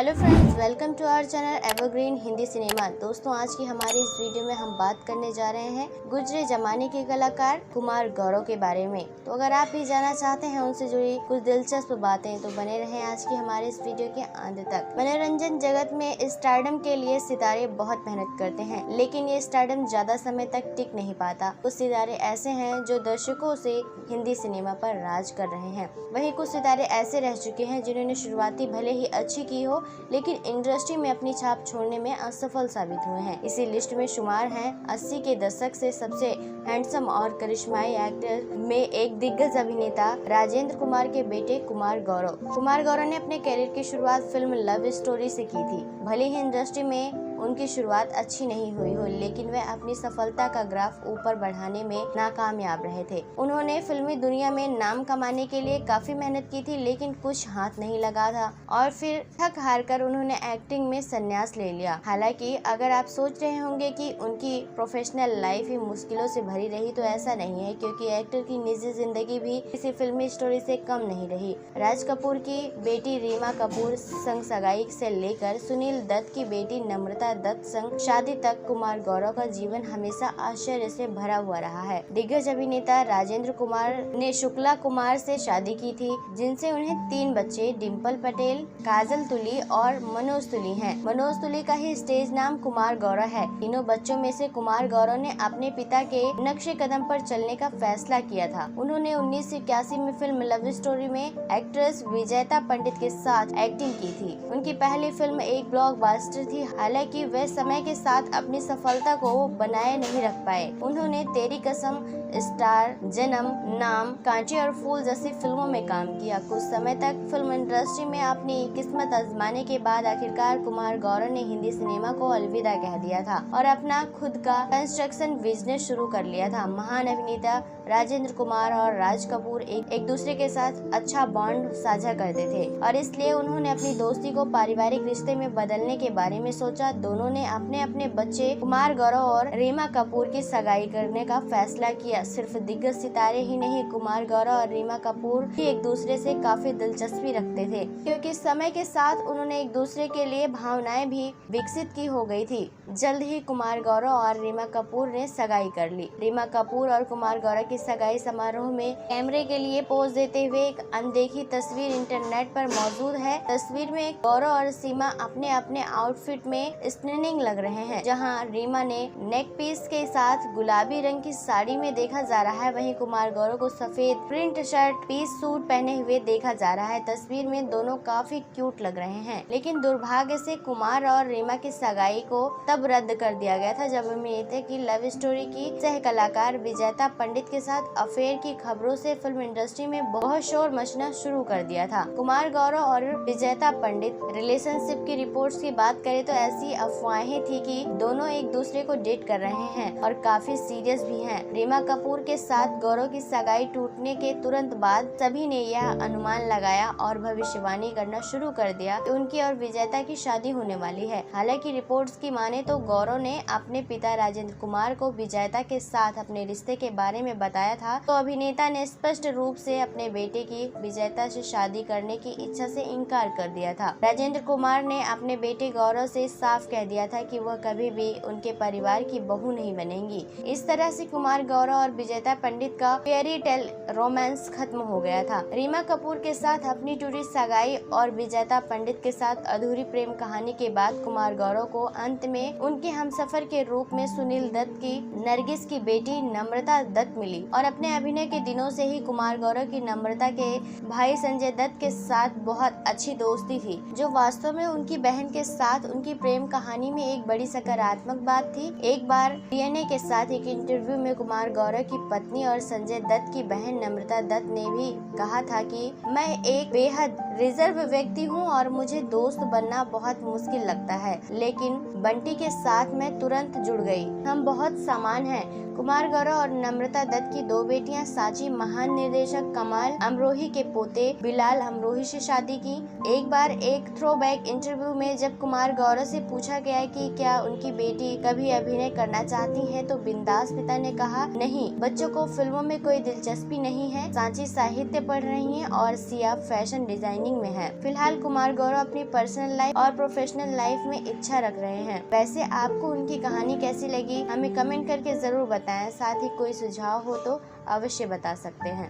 Hello friends, welcome to our channel evergreen Hindi cinema. दोस्तों, आज की हमारी इस वीडियो में हम बात करने जा रहे हैं गुजरे जमाने के कलाकार कुमार गौरव के बारे में। तो अगर आप भी जानना चाहते हैं उनसे जुड़ी कुछ दिलचस्प बातें तो बने रहें आज की हमारे इस वीडियो के अंत तक। मनोरंजन जगत में स्टारडम के लिए सितारे बहुत मेहनत करते हैं, लेकिन ये स्टारडम ज्यादा समय तक टिक नहीं पाता। कुछ सितारे ऐसे हैं जो दर्शकों से हिंदी सिनेमा पर राज कर रहे हैं, वहीं कुछ सितारे ऐसे रह चुके हैं जिन्होंने शुरुआती भले ही अच्छी की हो, लेकिन इंडस्ट्री में अपनी छाप छोड़ने में असफल साबित हुए हैं। इसी लिस्ट में शुमार हैं 80 के दशक से सबसे हैंडसम और करिश्माई एक्टर में एक दिग्गज अभिनेता राजेंद्र कुमार के बेटे कुमार गौरव। कुमार गौरव ने अपने करियर की शुरुआत फिल्म लव स्टोरी से की थी। भले ही इंडस्ट्री में उनकी शुरुआत अच्छी नहीं हुई हो, लेकिन वे अपनी सफलता का ग्राफ ऊपर बढ़ाने में नाकामयाब रहे थे। उन्होंने फिल्मी दुनिया में नाम कमाने के लिए काफी मेहनत की थी, लेकिन कुछ हाथ नहीं लगा था और फिर थक हार कर उन्होंने एक्टिंग में संन्यास ले लिया। हालांकि अगर आप सोच रहे होंगे कि उनकी प्रोफेशनल लाइफ ही मुश्किलों से भरी रही, तो ऐसा नहीं है, क्योंकि एक्टर की निजी जिंदगी भी किसी फिल्मी स्टोरी से कम नहीं रही। राज कपूर की बेटी रीमा कपूर संग सगाई से लेकर सुनील दत्त की बेटी नम्रता दत्त संग शादी तक कुमार गौरव का जीवन हमेशा आश्चर्य से भरा हुआ रहा है। दिग्गज अभिनेता राजेंद्र कुमार ने शुक्ला कुमार से शादी की थी, जिनसे उन्हें 3 बच्चे डिम्पल पटेल, काजल तुली और मनोज तुली हैं। मनोज तुली का ही स्टेज नाम कुमार गौरव है। तीनों बच्चों में से कुमार गौरव ने अपने पिता के नक्शे कदम पर चलने का फैसला किया था। उन्होंने 1981 में फिल्म लव स्टोरी में एक्ट्रेस विजेता पंडित के साथ एक्टिंग की थी। उनकी पहली फिल्म एक ब्लॉकबस्टर थी। हालांकि वे समय के साथ अपनी सफलता को बनाए नहीं रख पाए। उन्होंने तेरी कसम, स्टार, जन्म, नाम, कांटे और फूल जैसी फिल्मों में काम किया। कुछ समय तक फिल्म इंडस्ट्री में अपनी किस्मत आजमाने के बाद आखिरकार कुमार गौरव ने हिंदी सिनेमा को अलविदा कह दिया था और अपना खुद का कंस्ट्रक्शन बिजनेस शुरू कर लिया था। महान अभिनेता राजेंद्र कुमार और राज कपूर एक दूसरे के साथ अच्छा बॉन्ड साझा करते थे और इसलिए उन्होंने अपनी दोस्ती को पारिवारिक रिश्ते में बदलने के बारे में सोचा। दोनों ने अपने अपने बच्चे कुमार गौरव और रीमा कपूर की सगाई करने का फैसला किया। सिर्फ दिग्गज सितारे ही नहीं, कुमार गौरव और रीमा कपूर भी एक दूसरे से काफी दिलचस्पी रखते थे, क्योंकि समय के साथ उन्होंने एक दूसरे के लिए भावनाएं भी विकसित की हो गई थी। जल्द ही कुमार गौरव और रीमा कपूर ने सगाई कर ली। रीमा कपूर और कुमार गौरव की सगाई समारोह में कैमरे के लिए पोज देते हुए एक अनदेखी तस्वीर इंटरनेट पर मौजूद है। तस्वीर में गौरव और सीमा अपने अपने आउटफिट में स्टनिंग लग रहे हैं। जहां रीमा ने नेक पीस के साथ गुलाबी रंग की साड़ी में देखा जा रहा है, वहीं कुमार गौरव को सफेद प्रिंट शर्ट पीस सूट पहने हुए देखा जा रहा है। तस्वीर में दोनों काफी क्यूट लग रहे हैं, लेकिन दुर्भाग्य से कुमार और रीमा की सगाई को तब रद्द कर दिया गया था जब अभिनेता की लव स्टोरी की सह कलाकार विजेता पंडित के साथ अफेयर की खबरों से फिल्म इंडस्ट्री में बहुत शोर मचना शुरू कर दिया था। कुमार गौरव और विजेता पंडित रिलेशनशिप की रिपोर्ट्स की बात करें तो ऐसी अफवाहें थी कि दोनों एक दूसरे को डेट कर रहे हैं और काफी सीरियस भी हैं। रीमा कपूर के साथ गौरव की सगाई टूटने के तुरंत बाद सभी ने यह अनुमान लगाया और भविष्यवाणी करना शुरू कर दिया कि उनकी और विजेता की शादी होने वाली है। हालांकि रिपोर्ट्स की माने तो गौरव ने अपने पिता राजेंद्र कुमार को विजेता के साथ अपने रिश्ते के बारे में बताया था, तो अभिनेता ने स्पष्ट रूप से अपने बेटे की विजेता से शादी करने की इच्छा से इनकार कर दिया था। राजेंद्र कुमार ने अपने बेटे गौरव से साफ कह दिया था कि वह कभी भी उनके परिवार की बहू नहीं बनेंगी। इस तरह से कुमार गौरव और विजेता पंडित का फेयरी टेल रोमांस खत्म हो गया था। रीमा कपूर के साथ अपनी टूटी सगाई और विजेता पंडित के साथ अधूरी प्रेम कहानी के बाद कुमार गौरव को अंत में उनके हमसफर के रूप में सुनील दत्त की नरगिस की बेटी नम्रता दत्त मिली और अपने अभिनय के दिनों से ही कुमार गौरव की नम्रता के भाई संजय दत्त के साथ बहुत अच्छी दोस्ती थी, जो वास्तव में उनकी बहन के साथ उनकी प्रेम कहानी में एक बड़ी सकारात्मक बात थी। एक बार डीएनए के साथ एक इंटरव्यू में कुमार गौरव की पत्नी और संजय दत्त की बहन नम्रता दत्त ने भी कहा था कि मैं एक बेहद रिजर्व व्यक्ति हूँ और मुझे दोस्त बनना बहुत मुश्किल लगता है, लेकिन बंटी के साथ मैं तुरंत जुड़ गई। हम बहुत समान हैं। कुमार गौरव और नम्रता दत्त की 2 बेटियां साची महान निर्देशक कमाल अमरोही के पोते बिलाल अमरोही से शादी की। एक बार एक थ्रोबैक इंटरव्यू में जब कुमार गौरव से पूछा गया कि क्या उनकी बेटी कभी अभिनय करना चाहती हैं, तो बिंदास पिता ने कहा, नहीं, बच्चों को फिल्मों में कोई कोई दिलचस्पी नहीं है, सांची साहित्य पढ़ रही हैं और सिया फैशन डिजाइनिंग में है। फिलहाल कुमार गौरव अपनी पर्सनल लाइफ और प्रोफेशनल लाइफ में इच्छा रख रहे हैं। वैसे आपको उनकी कहानी कैसी लगी हमें कमेंट करके जरूर बताएं। साथ ही कोई सुझाव हो तो अवश्य बता सकते हैं।